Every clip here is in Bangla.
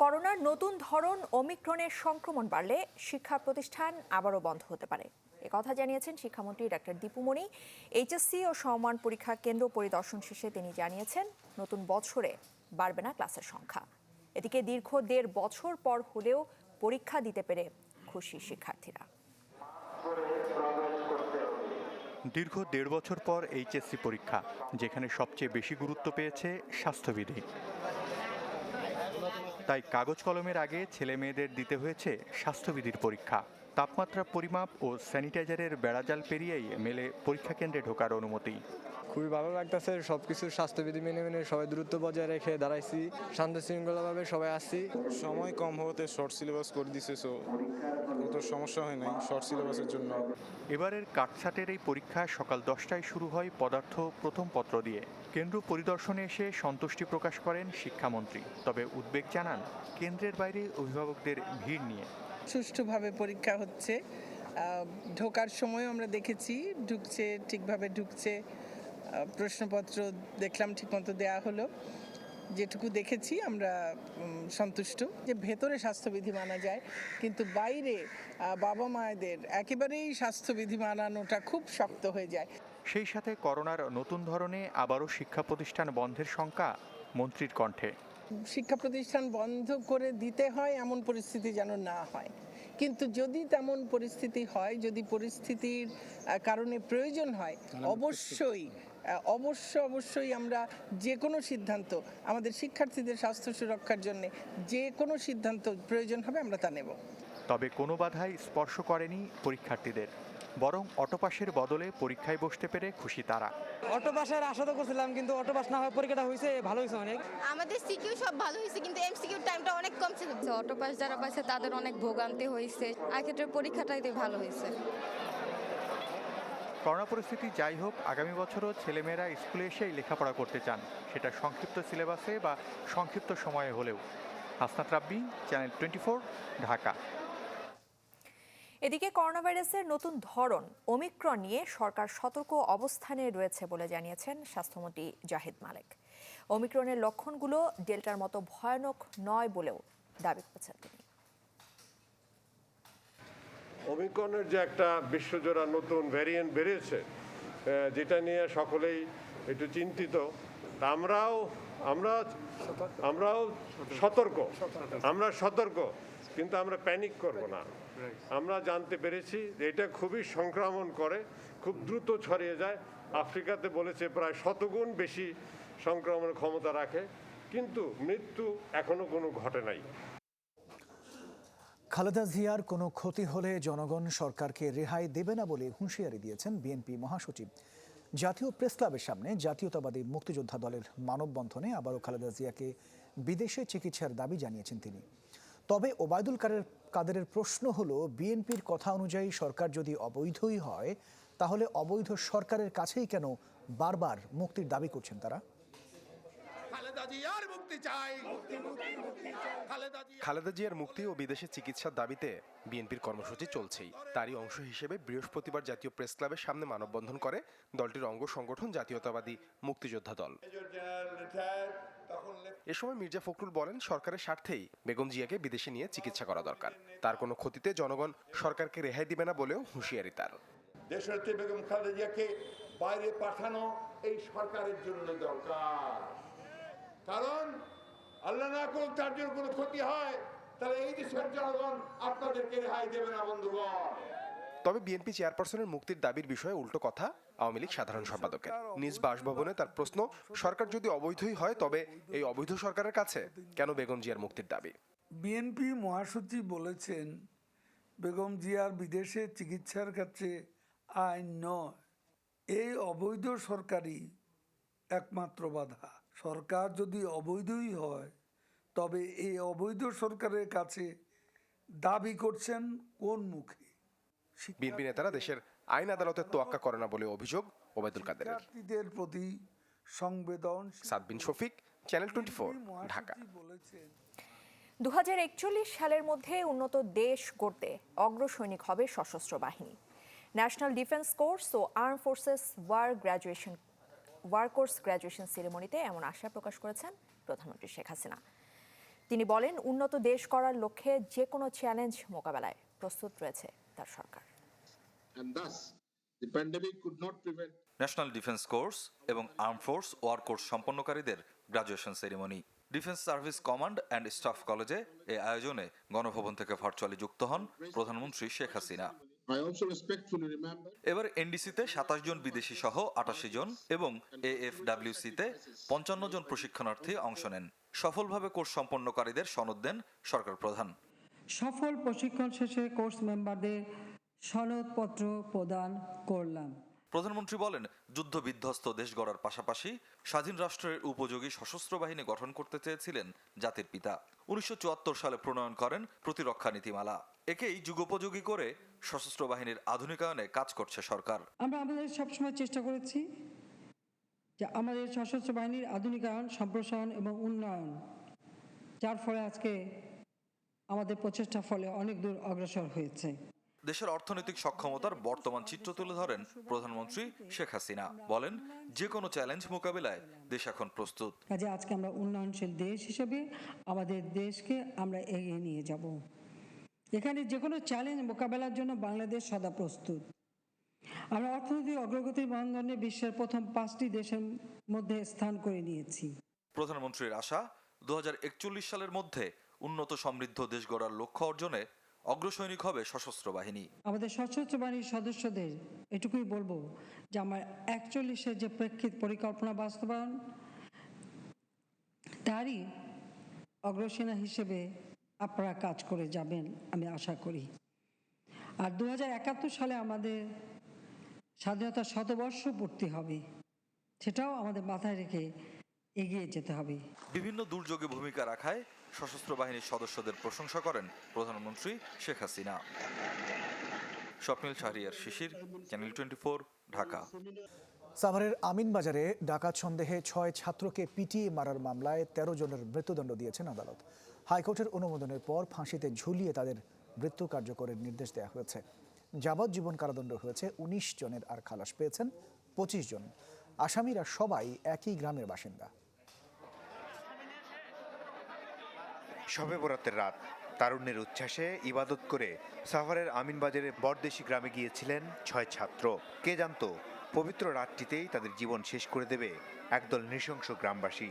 করোনার নতুন ধরন ওমিক্রনের সংক্রমণ বাড়লে শিক্ষা প্রতিষ্ঠান আবারও বন্ধ হতে পারে। একথা জানিয়েছেন শিক্ষামন্ত্রী ডাক্তার দীপু মনি। এইচএসসি ও সমমান পরীক্ষা কেন্দ্র পরিদর্শন শেষে তিনি জানিয়েছেন, নতুন বছরে বাড়বে না ক্লাসের সংখ্যা। এদিকে দীর্ঘ 1.5 বছর পর হলেও পরীক্ষা দিতে পেরে খুশি শিক্ষার্থীরা। দীর্ঘ 1.5 বছর পর এইচএসসি পরীক্ষা, যেখানে সবচেয়ে বেশি গুরুত্ব পেয়েছে স্বাস্থ্যবিধি। তাই কাগজ কলমের আগে ছেলে মেয়েদের দিতে হয়েছে স্বাস্থ্যবিধির পরীক্ষা। তাপমাত্রা পরিমাপ ও স্যানিটাইজারের বেড়াজাল পেরিয়েই মেলে পরীক্ষা কেন্দ্রে ঢোকার অনুমতি। খুবই ভালো লাগতেছে, সবকিছু স্বাস্থ্যবিধি মেনে সবাই দূরত্ব বজায় রেখে দাঁড়াইছি, শান্ত শৃঙ্খলাভাবে সবাই আসছি। সময় কম হতে শর্ট সিলেবাস করে দিছে, সো অত সমস্যা হয় নাই শর্ট সিলেবাসের জন্য। এবারের কাটছাটের এই পরীক্ষা সকাল 10টায় শুরু হয় পদার্থ প্রথম পত্র দিয়ে। কেন্দ্র পরিদর্শনে এসে সন্তুষ্টি প্রকাশ করেন শিক্ষামন্ত্রী, তবে উদ্বেগ জানান কেন্দ্রের বাইরে অভিভাবকদের ভিড় নিয়ে। সুষ্ঠুভাবে পরীক্ষা হচ্ছে, ঢোকার সময় আমরা দেখেছি ঢুকছে, ঠিকভাবে ঢুকছে, প্রশ্নপত্র দেখলাম ঠিকমতো দেয়া হলো। যেটুকু দেখেছি আমরা সন্তুষ্ট যে ভেতরে স্বাস্থ্যবিধি মানা যায়, কিন্তু বাইরে বাবা মায়েদের একেবারেই স্বাস্থ্যবিধি মানানোটা খুব শক্ত হয়ে যায়। সেই সাথে করোনার নতুন ধরনে আবারও শিক্ষা প্রতিষ্ঠান বন্ধের শঙ্কা মন্ত্রীর কণ্ঠে। শিক্ষা প্রতিষ্ঠান বন্ধ করে দিতে হয় এমন পরিস্থিতি যেন না হয়, কিন্তু যদি তেমন পরিস্থিতি হয়, যদি পরিস্থিতির কারণে প্রয়োজন হয়, অবশ্যই আমরা যে কোনো সিদ্ধান্ত, আমাদের শিক্ষার্থীদের স্বাস্থ্য সুরক্ষার জন্য যে কোনো সিদ্ধান্ত প্রয়োজন হবে আমরা তা নেব। তবে কোনো বাধাই স্পর্শ করেনি পরীক্ষার্থীদের, বরং অটোপাসের বদলে পরীক্ষায় বসতে পেরে খুশি তারা। অটোপাসের আশা তো করছিলাম, কিন্তু অটোপাস না হওয়ার পরীক্ষাটা হয়েছে, ভালো হয়েছে অনেক। আমাদের সিকিউ সব ভালো হয়েছে, কিন্তু এমসিকিউ টাইমটা অনেক কম ছিল। অটোপাস যারা পাইছে তাদের অনেক ভোগান্তি হয়েছে, আর ক্ষেত্রে পরীক্ষাটাই ভালো হয়েছে। করোনা পরিস্থিতি যাই হোক, আগামী বছরও ছেলেমেয়েরা স্কুলে এসেই লেখাপড়া করতে চান, সেটা সংক্ষিপ্ত সিলেবাসে বা সংক্ষিপ্ত সময়ে হলেও। হাসনাত রাব্বি, চ্যানেল 24, ঢাকা। এদিকে করোনা ভাইরাসের নতুন ধরন ওমিক্রন নিয়ে সরকার সতর্ক অবস্থানে রয়েছে বলে জানিয়েছেন স্বাস্থ্যমন্ত্রী জাহিদ মালেক। ওমিক্রনের লক্ষণগুলো ডেল্টার মতো ভয়ানক নয় বলেও দাবি করেছেন তিনি। ওমিক্রনের যে একটা বিশ্বজোড়া নতুন ভ্যারিয়েন্ট বেরিয়েছে, যেটা নিয়ে সকলেই একটু চিন্তিত, আমরাও সতর্ক, কিন্তু আমরা প্যানিক করব না। আমরা জানতে পেরেছি যে এটা খুবই সংক্রমণ করে, খুব দ্রুত ছড়িয়ে যায়। আফ্রিকাতে বলেছে প্রায় 100 গুণ বেশি সংক্রমণের ক্ষমতা রাখে, কিন্তু মৃত্যু এখনো কোনো ঘটে নাই। খালেদা জিয়ার কোনো ক্ষতি হলে জনগণ সরকারকে রেহাই দেবে না বলে হুঁশিয়ারি দিয়েছেন বিএনপি মহাসচিব। জাতীয় প্রেস ক্লাবের সামনে জাতীয়তাবাদী মুক্তিযোদ্ধা দলের মানববন্ধনে আবারও খালেদা জিয়াকে বিদেশে চিকিৎসার দাবি জানিয়েছেন তিনি। তবে ওবায়দুল কাদেরের প্রশ্ন হলো, বিএনপির কথা অনুযায়ী সরকার যদি অবৈধই হয়, তাহলে অবৈধ সরকারের কাছেই কেন বারবার মুক্তির দাবি করছেন তারা? খালেদা জিয়ার মুক্তি ও বিদেশে চিকিৎসার দাবিতে বিএনপির কর্মসূচি চলছেই। তারই অংশ হিসেবে বৃহস্পতিবার জাতীয় প্রেস ক্লাবের সামনে মানববন্ধন করে দলটির অঙ্গ সংগঠন জাতীয়তাবাদী মুক্তিযোদ্ধা দল। এ সময় মির্জা ফখরুল বলেন, সরকারের স্বার্থেই বেগম জিয়াকে বিদেশে নিয়ে চিকিৎসা করা দরকার। তার কোনো ক্ষতিতে জনগণ সরকারকে রেহাই দিবে না বলেও হুঁশিয়ারি তার। দেশনেত্রী বেগম খালেদা জিয়াকে বাইরে পাঠানো এই সরকারের জন্য দরকার, কারণ আল্লাহ না করুক তার জন্য কোনো ক্ষতি হয়, তাহলে এই দেশের জনগণ আপনাদেরকে রেহাই দেবে না বন্ধুগণ। তবে বিএনপি চেয়ারপারসনের মুক্তির দাবির বিষয়ে উল্টো কথা আওয়ামী লীগ সাধারণ সম্পাদকের। নিজ বাসভবনে তার প্রশ্ন, সরকার যদি অবৈধই হয়, তবে এই অবৈধ সরকারের কাছে কেন বেগম জিয়ার মুক্তির দাবি? বিএনপি মহাসচিব বলেছেন, বেগম জিয়ার বিদেশে চিকিৎসার ক্ষেত্রে আইন নয়, এই অবৈধ সরকারই একমাত্র বাধা। সরকার যদি অবৈধই হয়, তবে এই অবৈধ সরকারের কাছে দাবি করছেন কোন মুখে? বিএনপি নেতারা দেশের আইন আদালতের তোয়াক্কা করে না বলে অভিযোগ ওবায়দুল কাদেরের। শিক্ষার্থীদের প্রতি সংবেদনশীল। সাদবিন শফিক, চ্যানেল 24, ঢাকা। 2041 সালের মধ্যে উন্নত দেশ গড়তে অগ্রসৈনিক হবে সশস্ত্র বাহিনী। ন্যাশনাল ডিফেন্স কোর্স ও arm forces war course graduation সেরেমনিতে এমন আশা প্রকাশ করেছেন প্রধানমন্ত্রী শেখ হাসিনা। তিনি বলেন, উন্নত দেশ করার লক্ষ্যে যে কোনো চ্যালেঞ্জ মোকাবেলায় প্রস্তুত রয়েছে তার সরকার। ন্যাশনাল ডিফেন্স কোর্স এবং আর্ম ফোর্স ওয়ার কোর্স সম্পন্নকারীদের graduation ceremony. Defence service command and staff কলেজে এই আয়োজনে গণভবন থেকে ভার্চুয়ালি যুক্ত হন প্রধানমন্ত্রী শেখ হাসিনা। এবার এনডিসিতে 27 জন বিদেশি সহ 88 জন এবং এএফডব্লিউসিতে 55 জন প্রশিক্ষণার্থী অংশ নেন। সফলভাবে কোর্স সম্পন্নকারীদের সনদ দেন সরকার প্রধান। সফল প্রশিক্ষণ শেষে কোর্স মেম্বারদের সনদপত্র প্রদান করলাম। প্রধানমন্ত্রী বলেন, যুদ্ধ বিধ্বস্ত দেশ গড়ার পাশাপাশি স্বাধীন রাষ্ট্রের উপযোগী সশস্ত্র বাহিনী গঠন করতে চেয়েছিলেন জাতির পিতা। 1974 সালে প্রণয়ন করেন প্রতিরক্ষা নীতিমালা। একেই যুগোপযোগী করে সশস্ত্র বাহিনীর আধুনিকায়নে কাজ করছে সরকার। আমরা আমাদের সবসময় চেষ্টা করেছি যে আমাদের সশস্ত্র বাহিনীর আধুনিকায়ন, সম্প্রসারণ এবং উন্নয়ন, যার ফলে আজকে আমাদের প্রচেষ্টার ফলে অনেক দূর অগ্রসর হয়েছে। দেশের অর্থনৈতিক সক্ষমতার বর্তমান চিত্র তুলে ধরেন প্রধানমন্ত্রী শেখ হাসিনা। বলেন, যে কোনো চ্যালেঞ্জ মোকাবিলায় দেশ এখন প্রস্তুত। কাজে আজকে আমরা উন্নয়নশীল দেশ হিসেবে আমাদের দেশকে আমরা এগিয়ে নিয়ে যাব। এখানে যে কোনো চ্যালেঞ্জ মোকাবেলার জন্য বাংলাদেশ সদা প্রস্তুত। আমরা অর্থনৈতিক অগ্রগতির মানদণ্ডে বিশ্বের প্রথম 5টি দেশের মধ্যে স্থান করে নিয়েছি। প্রধানমন্ত্রীর আশা, 2041 সালের মধ্যে উন্নত সমৃদ্ধ দেশ গড়ার লক্ষ্য অর্জনে অগ্রসৈনিক হবে সশস্ত্র বাহিনী। আমাদের সশস্ত্র বাহিনীর সদস্যদের এটুকুই বলবো যে আমার 41-এর যে প্রেক্ষিত পরিকল্পনা বাস্তবায়ন, তারই অগ্রসেনা হিসেবে আপনারা কাজ করে যাবেন আমি আশা করি। আর 2071 সালে আমাদের স্বাধীনতার শতবর্ষ পূর্তি হবে, সেটাও আমাদের মাথায় রেখে এগিয়ে যেতে হবে। বিভিন্ন দুর্যোগে ভূমিকা রাখায় সশস্ত্র বাহিনীর সদস্যদের প্রশংসা করেন প্রধানমন্ত্রী শেখ হাসিনা। স্বপ্নিল শাহরিয়ার শিশির, চ্যানেল 24, ঢাকা। সাভারের আমিনবাজারে ডাকাত সন্দেহে 6 ছাত্রকে পিটিয়ে মারার মামলায় 13 জনের মৃত্যুদণ্ড দিয়েছেন আদালত। হাইকোর্টের অনুমোদনের পর ফাঁসিতে ঝুলিয়ে তাদের মৃত্যু কার্যকরের নির্দেশ দেওয়া হয়েছে। যাবজ্জীবন কারাদণ্ড হয়েছে 19 জনের, আর খালাস পেয়েছেন 25 জন। আসামিরা সবাই একই গ্রামের বাসিন্দা। শবে বরাতের রাত তারুণ্যের উচ্ছ্বাসে ইবাদত করে সাভারের আমিনবাজারের বরদেশি গ্রামে গিয়েছিলেন 6 ছাত্র। কে জানতো পবিত্র রাতটিতেই তাদের জীবন শেষ করে দেবে একদল নৃশংস গ্রামবাসী।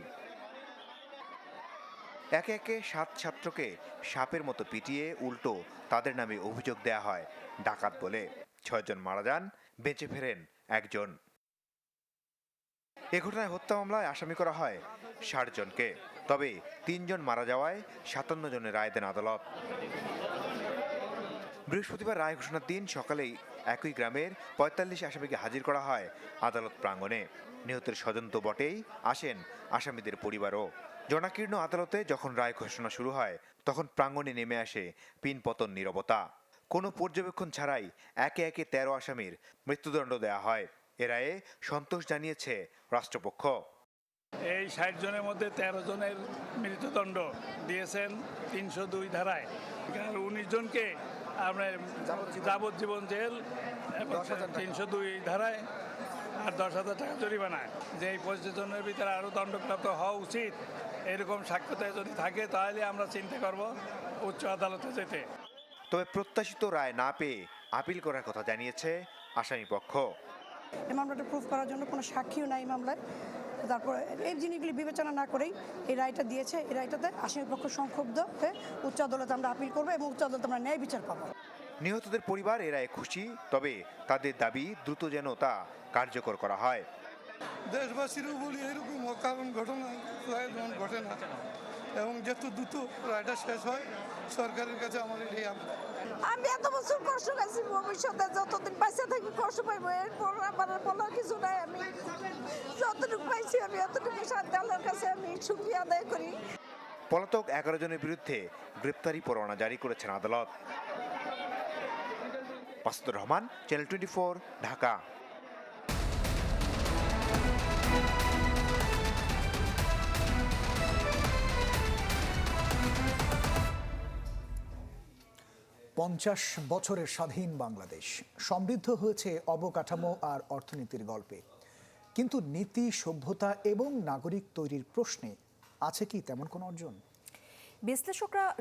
একে একে 7 ছাত্রকে সাপের মতো পিটিয়ে উল্টো তাদের নামে অভিযোগ দেয়া হয় ডাকাত বলে। 6 জন মারা যান, বেঁচে ফেরেন 1 জন। এ ঘটনায় হত্যা মামলায় আসামি করা হয় 60 জনকে। তবে 3 জন মারা যাওয়ায় 57 জনের রায় দেন আদালত। বৃহস্পতিবার রায় ঘোষণার দিন সকালেই একই গ্রামের 45 আসামিকে হাজির করা হয় আদালত প্রাঙ্গণে। নিহতের স্বজন তো বটেই, আসেন আসামিদের পরিবারও। জনাকীর্ণ আদালতে যখন রায় ঘোষণা শুরু হয় তখন প্রাঙ্গণে নেমে আসে পিনপতন নীরবতা। কোনো পর্যবেক্ষণ ছাড়াই একে একে 13 আসামির মৃত্যুদণ্ড দেয়া হয়। এ রায়ে সন্তোষ জানিয়েছে রাষ্ট্রপক্ষ। এই 60 জনের মধ্যে 13 জনের মৃত্যুদণ্ড দিয়েছেন 302 ধারায়। 19 জনকে আমরা যাবজ্জীবন জেল, 302 ধারায় আর 10,000 টাকা জরিমানায়। যে এই 25 জনের ভিতরে আরও দণ্ডপ্রাপ্ত হওয়া উচিত, এরকম সাক্ষ্যতা যদি থাকে তাহলে আমরা চিন্তা করব উচ্চ আদালতে যেতে। তবে প্রত্যাশিত রায় না পেয়ে আপিল করার কথা জানিয়েছে আসামিপক্ষ। এই মামলাটা প্রুফ করার জন্য কোনো সাক্ষীও নাই মামলায়। তারপরে এই জিনিসগুলি বিবেচনা না করেই এই রায়টা দিয়েছে। এই রায়টাতে আসামিপক্ষ সংক্ষুব্ধ হয়ে উচ্চ আদালতে আমরা আপিল করবো এবং উচ্চ আদালতে আমরা ন্যায় বিচার পাবো। নিহতদের পরিবার এ রায়ে খুশি, তবে তাদের দাবি দ্রুত যেন তা কার্যকর করা হয়। দেশবাসীরও বলি এরকম অকারণ ঘটনা যেমন ঘটে না এবং যত দ্রুত রায়টা শেষ হয় সরকারের কাছে আমার এটাই আমি এত বছর কষ্ট পাইছি, ভবিষ্যতে যতদিন পাইছে থাকি কষ্ট পাইবো, এরপর আমার বলার কিছু নাই। আমি যতটুকু পাইছি আমি এতটুকু শান্তি আল্লাহর কাছে আমি শুকরিয়া আদায় করি। পলাতক 11 জনের বিরুদ্ধে গ্রেপ্তারি পরোয়ানা জারি করেছেন আদালত। মাসুদুর রহমান, চ্যানেল 24, ঢাকা। পঞ্চাশ বছরের স্বাধীন বাংলাদেশ সমৃদ্ধ হয়েছে অবকাঠামো আর অর্থনীতির গল্পে, কিন্তু নীতি, সভ্যতা এবং নাগরিক তৈরির প্রশ্নে আছে কি তেমন কোনো অর্জন?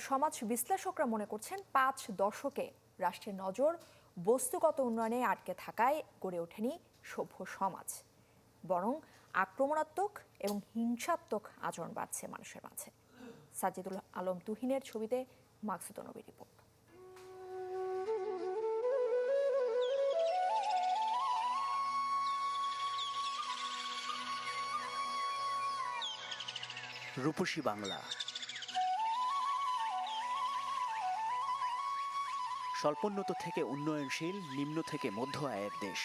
সমাজ বিশ্লেষকরা মনে করছেন 5 দশকে রাষ্ট্রের নজর বস্তুগত উন্নয়নে আটকে থাকায় গড়ে ওঠেনি সভ্য সমাজ, বরং আক্রমণাত্মক এবং হিংসাত্মক আচরণ বাড়ছে মানুষের মাঝে। সাজিদুল আলম তুহিনের ছবিতে মাকসুদ নবীর রিপোর্ট। রূপসী বাংলা, স্বল্পোন্নত থেকে উন্নয়নশীল, নিম্ন থেকে মধ্য আয়ের দেশ।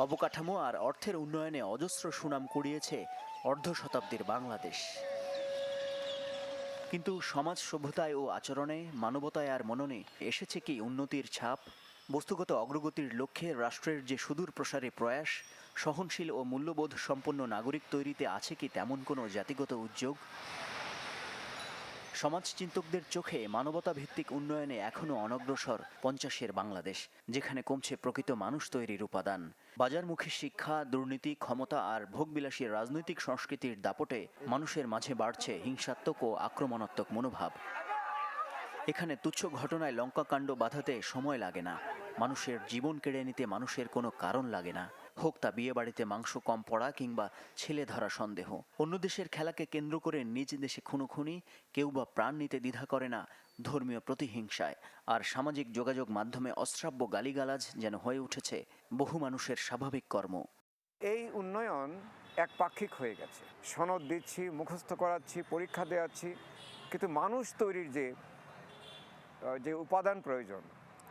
অবকাঠামো আর অর্থের উন্নয়নে অজস্র সুনাম কুড়িয়েছে অর্ধ শতাব্দীর বাংলাদেশ। কিন্তু সমাজ সভ্যতায় ও আচরণে, মানবতায় আর মননে এসেছে কি উন্নতির ছাপ? বস্তুগত অগ্রগতির লক্ষ্যে রাষ্ট্রের যে সুদূর প্রসারী প্রয়াস, সহনশীল ও মূল্যবোধ সম্পন্ন নাগরিক তৈরিতে আছে কি তেমন কোনো জাতিগত উদ্যোগ? সমাজচিন্তকদের চোখে মানবতা ভিত্তিক উন্নয়নে এখনও অনগ্রসর 50-এর বাংলাদেশ, যেখানে কমছে প্রকৃত মানুষ তৈরির উপাদান। বাজারমুখী শিক্ষা, দুর্নীতি, ক্ষমতা আর ভোগবিলাসী রাজনৈতিক সংস্কৃতির দাপটে মানুষের মাঝে বাড়ছে হিংসাত্মক ও আক্রমণাত্মক মনোভাব। এখানে তুচ্ছ ঘটনায় লঙ্কাকাণ্ড বাঁধাতে সময় লাগে না, মানুষের জীবন কেড়ে নিতে মানুষের কোনো কারণ লাগে না, হোক তা বিয়ে বাড়িতে মাংস কম পড়া কিংবা ছেলে ধরা সন্দেহ। অন্য দেশের খেলাকে কেন্দ্র করে নিজ দেশে খুনোখুনি, কেউ বা প্রাণ নিতে দ্বিধা করে না ধর্মীয় প্রতিহিংসায়। আর সামাজিক যোগাযোগ মাধ্যমে অশ্রাব্য গালিগালাজ যেন হয়ে উঠেছে বহু মানুষের স্বাভাবিক কর্ম। এই উন্নয়ন একপাক্ষিক হয়ে গেছে। সনদ দিচ্ছি, মুখস্থ করাচ্ছি, পরীক্ষা দেওয়াচ্ছি, কিন্তু মানুষ তৈরির যে উপাদান প্রয়োজন,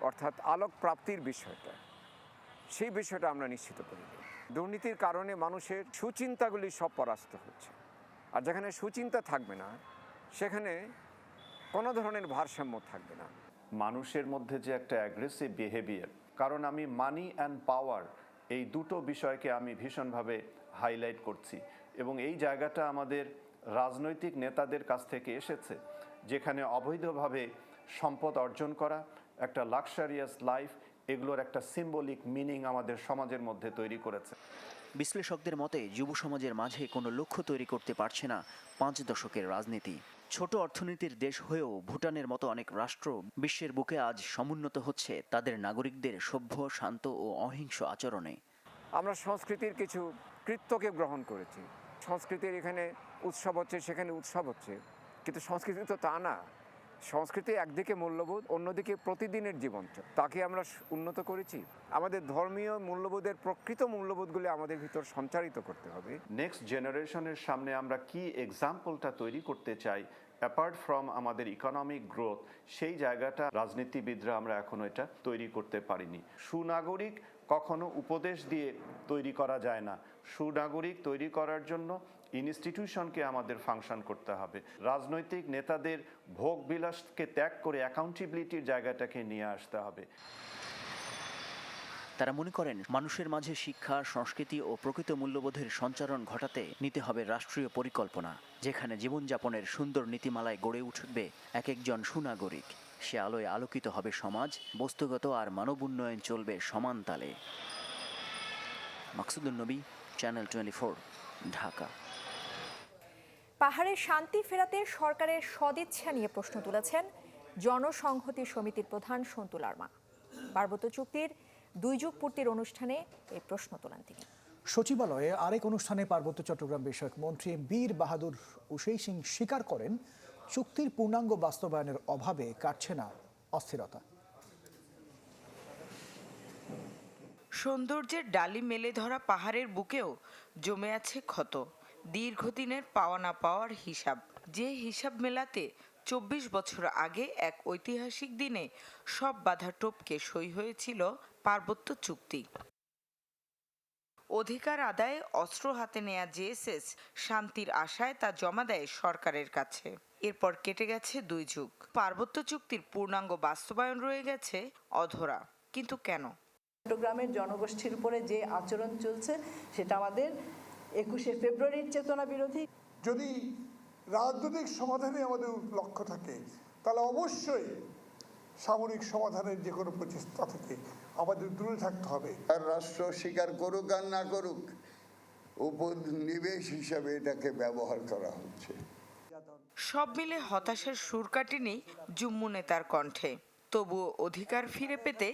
অর্থাৎ আলোক প্রাপ্তির বিষয়টা, সেই বিষয়টা আমরা নিশ্চিত করি। দুর্নীতির কারণে মানুষের সুচিন্তাগুলি সব পরাস্ত হচ্ছে। আর যেখানে সুচিন্তা থাকবে না, সেখানে কোনো ধরনের ভারসাম্য থাকবে না। মানুষের মধ্যে যে একটা অ্যাগ্রেসিভ বিহেভিয়ার, কারণ আমি মানি অ্যান্ড পাওয়ার এই দুটো বিষয়কে আমি ভীষণভাবে হাইলাইট করছি, এবং এই জায়গাটা আমাদের রাজনৈতিক নেতাদের কাছ থেকে এসেছে, যেখানে অবৈধভাবে সম্পদ অর্জন করা, একটা লাক্সারিয়াস লাইফ, এগুলোর একটা সিম্বলিক মিনিং আমাদের সমাজের মধ্যে তৈরি করেছে। বিশ্লেষকদের মতে যুব সমাজের মাঝে কোনো লক্ষ্য তৈরি করতে পারছে না 5 দশকের রাজনীতি। ছোট অর্থনীতির দেশ হয়েও ভুটানের মতো অনেক রাষ্ট্র বিশ্বের বুকে আজ সমুন্নত হচ্ছে তাদের নাগরিকদের সভ্য, শান্ত ও অহিংস আচরণে। আমরা সংস্কৃতির কিছু কৃত্যকে গ্রহণ করেছি। সংস্কৃতির এখানে উৎসব হচ্ছে, সেখানে উৎসব হচ্ছে, কিন্তু সংস্কৃতি তো তা না। সংস্কৃতি একদিকে মূল্যবোধ, অন্যদিকে প্রতিদিনের জীবন, তাকে আমরা উন্নত করেছি। আমাদের ধর্মীয় মূল্যবোধের প্রকৃত মূল্যবোধগুলি আমাদের ভিতর সঞ্চারিত করতে হবে। নেক্সট জেনারেশনের সামনে আমরা কি এক্সাম্পলটা তৈরি করতে চাই অ্যাপার্ট ফ্রম আমাদের ইকোনমিক গ্রোথ, সেই জায়গাটা রাজনীতিবিদরা আমরা এখনো এটা তৈরি করতে পারিনি। সুনাগরিক কখনো উপদেশ দিয়ে তৈরি করা যায় না। সুনাগরিক তৈরি করার জন্য ইনস্টিটিউশনকে আমাদের ফাংশন করতে হবে। রাজনৈতিক নেতাদের ভোগ বিলাসকে ত্যাগ করে অ্যাকাউন্টেবিলিটির জায়গাটাকে নিয়ে আসতে হবে। তারা মনে করেন মানুষের মাঝে শিক্ষা, সংস্কৃতি ও প্রকৃত মূল্যবোধের সঞ্চারণ ঘটাতে নিতে হবে রাষ্ট্রীয় পরিকল্পনা, যেখানে জীবনযাপনের সুন্দর নীতিমালায় গড়ে উঠবে এক একজন সুনাগরিক। সে আলোয় আলোকিত হবে সমাজ, বস্তুগত আর মানব উন্নয়ন চলবে সমান তালে। মাকসুদ নবী, চ্যানেল 24, ঢাকা। পাহাড়ে শান্তি ফেরাতে সরকারের সদিচ্ছা নিয়ে প্রশ্ন তুলেছেন জনসংহতি সমিতির প্রধান সন্তু লারমা। পার্বত্য চুক্তির 2 যুগ পূর্তির অনুষ্ঠানে এই প্রশ্ন তোলেন তিনি। সচিবালয়ে আরেক অনুষ্ঠানে পার্বত্য চট্টগ্রাম বিষয়ক মন্ত্রী বীর বাহাদুর উসেই সিং স্বীকার করেন চুক্তির পূর্ণাঙ্গ বাস্তবায়নের অভাবে কাটছে না অস্থিরতা। সৌন্দর্যের ডালি মেলে ধরা পাহাড়ের বুকেও জমে আছে ক্ষত, দীর্ঘদিনের পাওয়া না পাওয়ার হিসাব। যে হিসাব মেলাতে 24 বছর আগে এক ঐতিহাসিক দিনে সব বাধা টপকে সই হয়েছিল পার্বত্য চুক্তি। অধিকার আদায়ে অস্ত্র হাতে নেয়া জেএসএস শান্তির আশায় তা জমা দেয় সরকারের কাছে। এরপর কেটে গেছে 2 যুগ, পার্বত্য চুক্তির পূর্ণাঙ্গ বাস্তবায়ন রয়ে গেছে অধরা। কিন্তু কেন? চট্টগ্রামের জনগোষ্ঠীর উপরে যে আচরণ চলছে সেটা আমাদের 21শে ফেব্রুয়ারির চেতনা বিরোধী। যদি রাজনৈতিক সমাধানে আমাদের লক্ষ্য থাকে, তাহলে অবশ্যই সামরিক সমাধানের যে কোনো প্রচেষ্টা থেকে আমাদের দূরে থাকতে হবে। আর রাষ্ট্র স্বীকার করুক আর না করুক, উপনিবেশ হিসাবে এটাকে ব্যবহার করা হচ্ছে। সব মিলে হতাশার সুর কাটেনি জুম্মু নেতার কণ্ঠে। তবুও অধিকার ফিরে পেতে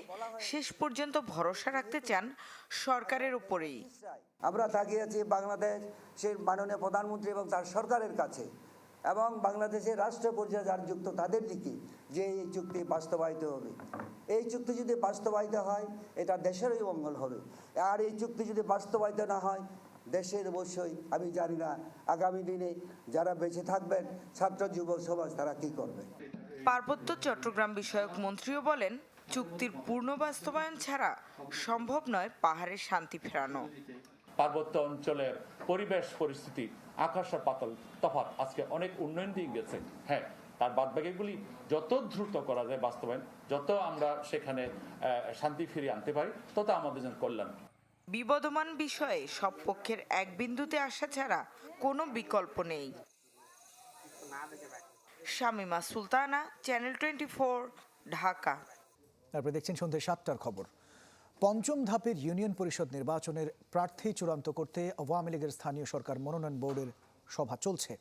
শেষ পর্যন্ত ভরসা রাখতে চান সরকারের উপরেই। আমরা তাকিয়ে আছি বাংলাদেশের মাননীয় প্রধানমন্ত্রী এবং তার সরকারের কাছে এবং বাংলাদেশের রাষ্ট্র পর্যায়ে যারা যুক্ত তাদের দিকে যে এই চুক্তি বাস্তবায়িত হবে। এই চুক্তি যদি বাস্তবায়িত হয় এটা দেশেরই মঙ্গল হবে, আর এই চুক্তি যদি বাস্তবায়িত না হয় দেশের অবশ্যই আমি জানি না আগামী দিনে যারা বেঁচে থাকবেন ছাত্র যুব সমাজ তারা কি করবে। পার্বত্য চট্টগ্রাম বিষয়ক মন্ত্রীও বলেন, চুক্তির পূর্ণ বাস্তবায়ন ছাড়া সম্ভব নয় পাহাড়ের শান্তি ফেরানো। পার্বত্য অঞ্চলের পরিবেশ পরিস্থিতি আকাশ আর পাতাল তফাৎ, আজকে অনেক উন্নয়ন দিয়ে গেছে। হ্যাঁ, তার বাদবাকিগুলি যত দ্রুত করা যায় বাস্তবায়ন, যত আমরা সেখানে শান্তি ফিরিয়ে আনতে পারি তত আমাদের জন্য কল্যাণ। বিবদমান বিষয়ে সব পক্ষের এক বিন্দুতে আসা ছাড়া কোনো বিকল্প নেই। শামিমা সুলতানা, চ্যানেল 24, ঢাকা। আপনি দেখছেন সন্ধ্যে 7টার খবর। পঞ্চম ধাপের ইউনিয়ন পরিষদ নির্বাচনের প্রার্থী চূড়ান্ত করতে আওয়ামী লীগের স্থানীয় সরকার মনোনয়ন বোর্ডের সভা চলছে।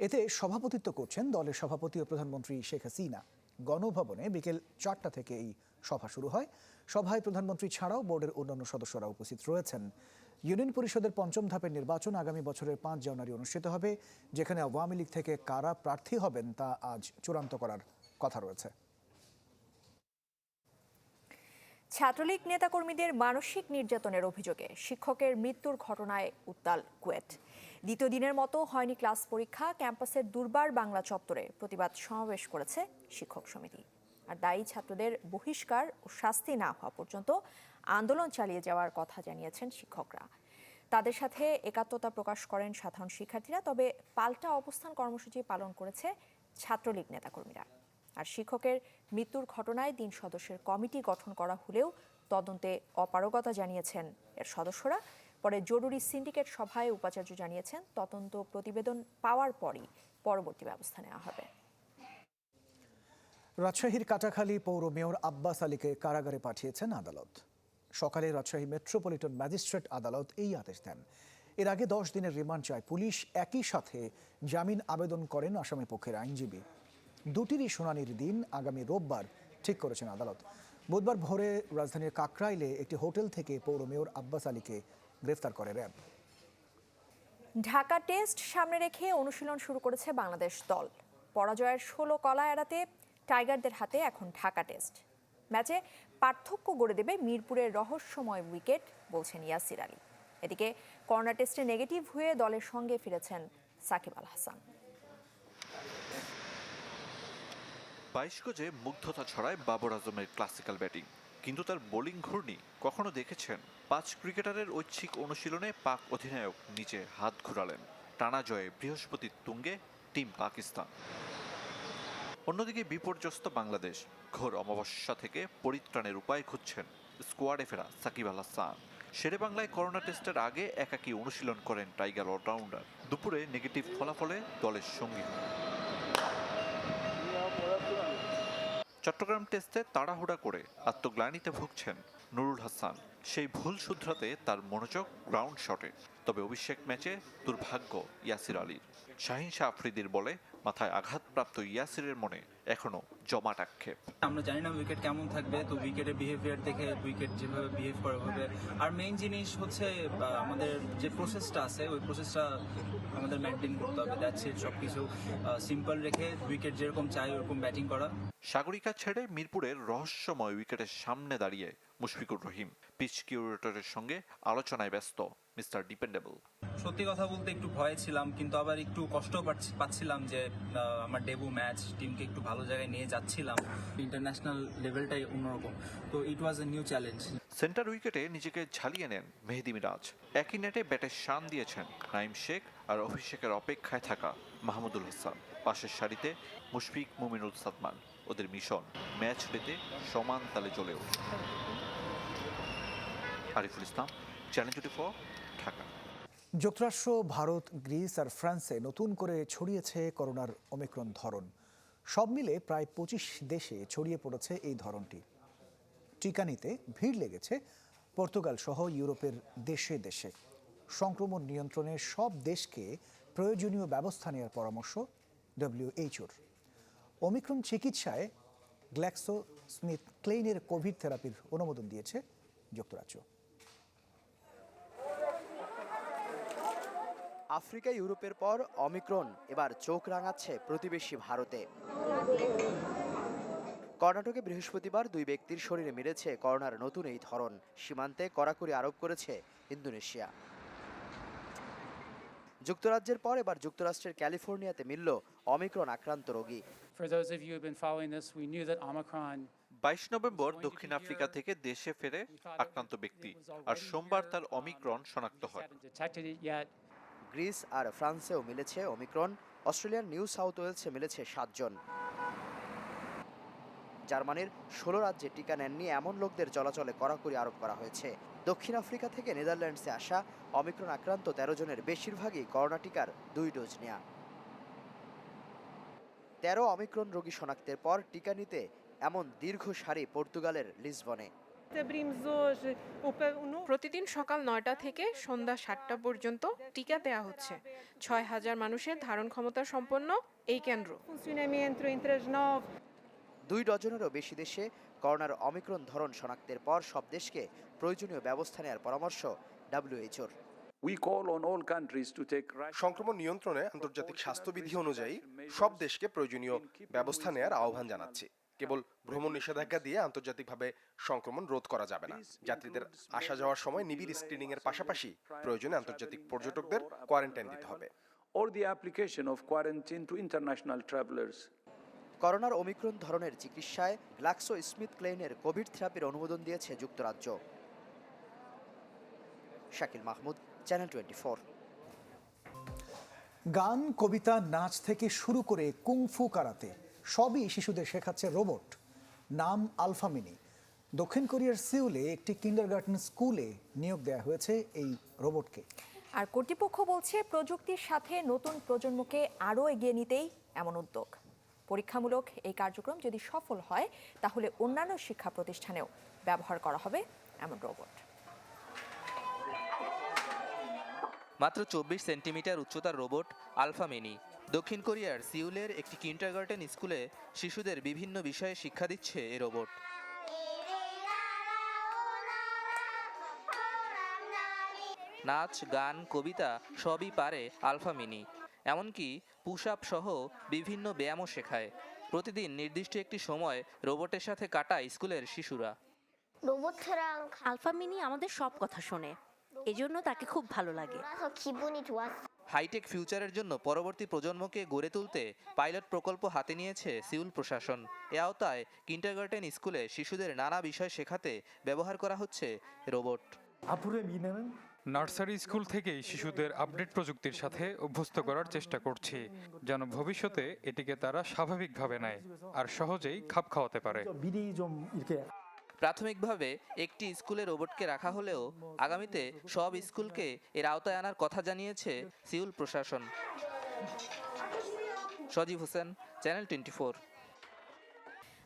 এতে সভাপতিত্ব করছেন দলের সভাপতি ও প্রধানমন্ত্রী শেখ হাসিনা। গণভবনে বিকেল 4টা থেকে এই সভা শুরু হয়। সভায় প্রধানমন্ত্রী ছাড়াও বোর্ডের অন্যান্য সদস্যরা উপস্থিত রয়েছেন। ইউনিয়ন পরিষদের পঞ্চম ধাপের নির্বাচন আগামী বছরের 5 জানুয়ারি অনুষ্ঠিত হবে, যেখানে আওয়ামী লীগ থেকে কারা প্রার্থী হবেন তা আজ চূড়ান্ত করার কথা রয়েছে। ছাত্রলীগ নেতাকর্মীদের মানসিক নির্যাতনের অভিযোগে শিক্ষকের মৃত্যুর ঘটনায় উত্তাল কুয়েট। দ্বিতীয় দিনের মতো হয়নি ক্লাস পরীক্ষা। ক্যাম্পাসের দুর্বার বাংলা চত্বরে প্রতিবাদ সমাবেশ করেছে শিক্ষক সমিতি। আর দায়ী ছাত্রদের বহিষ্কার ও শাস্তি না হওয়া পর্যন্ত আন্দোলন চালিয়ে যাওয়ার কথা জানিয়েছেন শিক্ষকরা। তাদের সাথে একাত্মতা প্রকাশ করেন সাধারণ শিক্ষার্থীরা। তবে পাল্টা অবস্থান কর্মসূচি পালন করেছে ছাত্রলীগ নেতাকর্মীরা। আর শিক্ষকের মৃত্যুর ঘটনায় 3 সদস্যের কমিটি গঠন করা হলেও তদন্তে অপারগতা জানিয়েছেন এর সদস্যরা। পরে জরুরি সিন্ডিকেট সভায় উপাচার্য জানিয়েছেন তদন্ত প্রতিবেদন পাওয়ার পরই পরবর্তী ব্যবস্থা নেওয়া হবে। রাজশাহীর কাটাখালী পৌর মেয়র আব্বাস আলীকে কারাগারে পাঠিয়েছেন আদালত। সকালে রাজশাহী মেট্রোপলিটন ম্যাজিস্ট্রেট আদালত এই আদেশ দেন। এর আগে 10 দিনের রিমান্ড চায় পুলিশ। একই সাথে জামিন আবেদন করেন আসামি পক্ষের আইনজীবী। দুটিরই শুনানির দিন আগামী রোববার ঠিক করেছেন আদালত। বুধবার ভোরে রাজধানীর কাকরাইলে একটি হোটেল থেকে পৌর মেয়র আব্বাস আলীকে গ্রেফতার করে র্যাব। ঢাকা টেস্ট সামনে রেখে অনুশীলন শুরু করেছে বাংলাদেশ দল। পরাজয়ের 16 কলা এড়াতে টাইগারদের হাতে এখন ঢাকা টেস্ট। ম্যাচে পার্থক্য গড়ে দেবে মিরপুরের রহস্যময় উইকেট, বলছেন ইয়াসির আলী। এদিকে কর্নার টেস্টে নেগেটিভ হয়ে দলের সঙ্গে ফিরেছেন সাকিব আল হাসান। 22 গজে মুগ্ধতা ছড়ায় বাবর আজমের ক্লাসিক্যাল ব্যাটিং, কিন্তু তার বোলিং ঘূর্ণি কখনো দেখেছেন? 5 ক্রিকেটারের ঐচ্ছিক অনুশীলনে পাক অধিনায়ক নিচে হাত ঘুরালেন। টানা জয়ে বৃহস্পতির তুঙ্গে টিম পাকিস্তান। অন্যদিকে বিপর্যস্ত বাংলাদেশ ঘোর অমাবস্যা থেকে পরিত্রাণের উপায় খুঁজছেন স্কোয়াডে ফেরা সাকিব আল হাসান। শেরে বাংলায় করোনা টেস্টের আগে একাকী অনুশীলন করেন টাইগার অলরাউন্ডার। দুপুরে নেগেটিভ ফলাফলে দলের সঙ্গী হন। চট্টগ্রাম টেস্টে তাড়াহুড়া করে আত্মগ্লানিতে ভুগছেন নুরুল হাসান। সেই ভুল শুধরাতে তার মনোযোগ গ্রাউন্ড শটে। তবে অভিষেক ম্যাচে দুর্ভাগ্য ইয়াসির আলীর। শাহিন শাহ আফ্রিদির বলে মাথায় আঘাতপ্রাপ্ত ইয়াসিরের মনে এখনো জমাট আক্ষেপ। আমরা জানি না উইকেট কেমন থাকবে, তো উইকেটের বিহেভিয়ার দেখে উইকেট যেভাবে বিহেভ করে হবে। আর মেইন জিনিস হচ্ছে আমাদের যে প্রসেসটা আছে ওই প্রসেসটা আমাদের মেনটেন করতে হবে। That's it. সবকিছু সিম্পল রেখে উইকেট যেরকম চাই ওরকম ব্যাটিং করা। সাগরিকা ছেড়ে মিরপুরের রহস্যময় উইকেটের সামনে দাঁড়িয়ে মুশফিকুর রহিম পিচ কিউরেটরের সঙ্গে আলোচনায় ব্যস্ত মিস্টার ডিপেন্ডেবল। সত্যি কথা বলতে একটু ভয়ে ছিলাম, কিন্তু আবার একটু কষ্ট পাচ্ছিলাম যে আমার ডেবু ম্যাচ, টিমকে একটু ভালো জায়গায় নিয়ে যাচ্ছিলাম। ইন্টারন্যাশনাল লেভেলটাই অন্যরকম, তো ইট ওয়াজ এ নিউ চ্যালেঞ্জ। সেন্টার উইকেটে নিজেকে ঝালিয়ে নেন মেহেদি মিরাজ। একই নেটে ব্যাটের শান দিয়েছেন নাইম শেখ আর অভিষেকের অপেক্ষায় থাকা মাহমুদুল হাসান। পাশের সারিতে মুশফিক, মুমিনুল সাদমান। ওদের মিশন ম্যাচ রেতে সমান তালে জ্বলে ওঠে। আরিফুল ইসলাম, চ্যানেল 24, ঢাকা। যুক্তরাষ্ট্র, ভারত, গ্রিস আর ফ্রান্সে নতুন করে ছড়িয়েছে করোনার ওমিক্রন ধরন। সব মিলে প্রায় 25 দেশে ছড়িয়ে পড়েছে এই ধরনটি। টিকা নিতে ভিড় লেগেছে পর্তুগাল সহ ইউরোপের দেশে দেশে। সংক্রমণ নিয়ন্ত্রণে সব দেশকে প্রয়োজনীয় ব্যবস্থা নেওয়ার পরামর্শ WHOর। ওমিক্রন চিকিৎসায় গ্ল্যাক্সো স্মিথ ক্লেইনের কোভিড থেরাপির অনুমোদন দিয়েছে যুক্তরাজ্য। আফ্রিকা ইউরোপের পর অমিক্রন এবার চোখ রাঙাচ্ছে প্রতিবেশী ভারতে। কর্ণাটকে বৃহস্পতিবার 2 ব্যক্তির শরীরে মিলেছে করোনার নতুন এই ধরন। সীমান্তে কড়াকড়ি আরোপ করেছে ইন্দোনেশিয়া। যুক্তরাজ্যের পর এবার যুক্তরাষ্ট্রের ক্যালিফোর্নিয়াতে মিলল অমিক্রন আক্রান্ত রোগী। 22 নভেম্বর দক্ষিণ আফ্রিকা থেকে দেশে ফেরে আক্রান্ত ব্যক্তি, আর সোমবার তার অমিক্রন শনাক্ত হয়। গ্রিস আর ফ্রান্সেও মিলেছে অমিক্রন। অস্ট্রেলিয়ার নিউ সাউথ ওয়েলসে মিলেছে 7 জন। জার্মানির 16 রাজ্যে টিকা নেননি এমন লোকদের চলাচলে কড়াকড়ি আরোপ করা হয়েছে। দক্ষিণ আফ্রিকা থেকে নেদারল্যান্ডসে আসা অমিক্রন আক্রান্ত 13 জনের বেশিরভাগই করোনা টিকার 2 ডোজ নেয়া। 13 অমিক্রন রোগী শনাক্তের পর টিকা নিতে এমন দীর্ঘ সারি পর্তুগালের লিসবনে। প্রতিদিন সকাল 9টা থেকে সন্ধ্যা 7টা পর্যন্ত টিকা দেয়া হচ্ছে। 6000 মানুষের ধারণ ক্ষমতা সম্পন্ন এই কেন্দ্র। 2 ডজনেরও বেশি দেশে করোনার অমিক্রন ধরন শনাক্তের পর সব দেশকে প্রয়োজনীয় ব্যবস্থা নেওয়ার পরামর্শ WHOর। সংক্রমণ নিয়ন্ত্রণে আন্তর্জাতিক স্বাস্থ্যবিধি অনুযায়ী সব দেশকে প্রয়োজনীয় ব্যবস্থা নেওয়ার আহ্বান জানাচ্ছি। কেবল ভ্রমণ নিষেধাজ্ঞা দিয়ে আন্তর্জাতিকভাবে সংক্রমণ রোধ করা যাবে না। যাত্রীদের আসা যাওয়ার সময় নিবিড় স্ক্রিনিং এর পাশাপাশি প্রয়োজনে আন্তর্জাতিক পর্যটকদের কোয়ারেন্টাইন দিতে হবে। করোনার ওমিক্রন ধরনের চিকিৎসায় গ্ল্যাক্সো স্মিথ ক্লেইনের কোভিড থেরাপির অনুমোদন দিয়েছে যুক্তরাজ্য। শাকিল মাহমুদ, চ্যানেল 24। গান, কবিতা, নাচ থেকে শুরু করে কুংফু কারাতে সবই শিশুদের শেখাচ্ছে রোবট। নাম আলফা মিনি। দক্ষিণ কোরিয়ার সিউলে একটি কিন্ডারগার্টেন স্কুলে নিয়োগ দেওয়া হয়েছে এই রোবটকে। আর কর্তৃপক্ষ বলছে প্রযুক্তির সাথে নতুন প্রজন্মকে আরও এগিয়ে নিতেই এমন উদ্যোগ। পরীক্ষামূলক এই কার্যক্রম যদি সফল হয় তাহলে অন্যান্য শিক্ষা প্রতিষ্ঠানেও ব্যবহার করা হবে এমন রোবট। মাত্র 24 সেন্টিমিটার উচ্চতার রোবট আলফা মিনি দক্ষিণ কোরিয়ার সিউলের একটি কিন্ডারগার্টেন স্কুলে শিশুদের বিভিন্ন বিষয়ে শিক্ষা দিচ্ছে এই রোবট। নাচ, গান, কবিতা সবই পারে আলফা মিনি। এমনকি পুশ আপ সহ বিভিন্ন ব্যায়ামও শেখায়। প্রতিদিন নির্দিষ্ট একটি সময় রোবটের সাথে কাটায় স্কুলের শিশুরা। আলফা মিনি আমাদের সব কথা শোনে, এজন্য তাকে খুব ভালো লাগে। হাইটেক ফিউচারের জন্য পরবর্তী প্রজন্মকে গড়ে তুলতে পাইলট প্রকল্প হাতে নিয়েছে সিউল প্রশাসন। এ আওতায় কিন্ডারগার্টেন স্কুলে শিশুদের নানা বিষয় শেখাতে ব্যবহার করা হচ্ছে রোবট। নার্সারি স্কুল থেকেই শিশুদের আপডেট প্রযুক্তির সাথে অভ্যস্ত করার চেষ্টা করছি, যেন ভবিষ্যতে এটিকে তারা স্বাভাবিকভাবে নেয় আর সহজেই খাপ খাওয়াতে পারে। প্রাথমিকভাবে একটি স্কুলে রোবটকে রাখা হলেও আগামীতে সব স্কুলকে এর আওতায় আনার কথা জানিয়েছে সিউল প্রশাসন। সজীব হোসেন, চ্যানেল 24।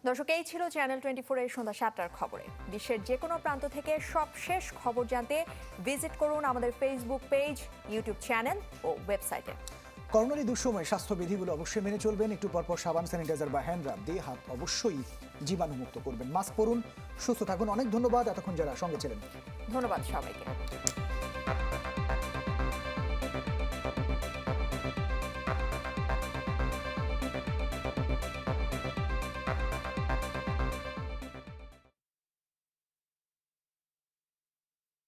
দর্শক, এই ছিল চ্যানেল 24 এর সন্ধ্যা 7টার খবরে। বিশ্বের যে কোনো প্রান্ত থেকে সবশেষ খবর জানতে ভিজিট করুন আমাদের ফেসবুক পেজ, ইউটিউব চ্যানেল ও ওয়েবসাইটে। করোনার এই দুঃসময়ে স্বাস্থ্যবিধিগুলো অবশ্যই মেনে চলবেন। একটু পরপর সাবান, স্যানিটাইজার বা হ্যান্ড রাব দিয়ে হাত অবশ্যই জীবাণুমুক্ত করবেন। মাস্ক পরুন, সুস্থ থাকুন। অনেক ধন্যবাদ এতক্ষণ যারা সঙ্গে ছিলেন। ধন্যবাদ সবাইকে।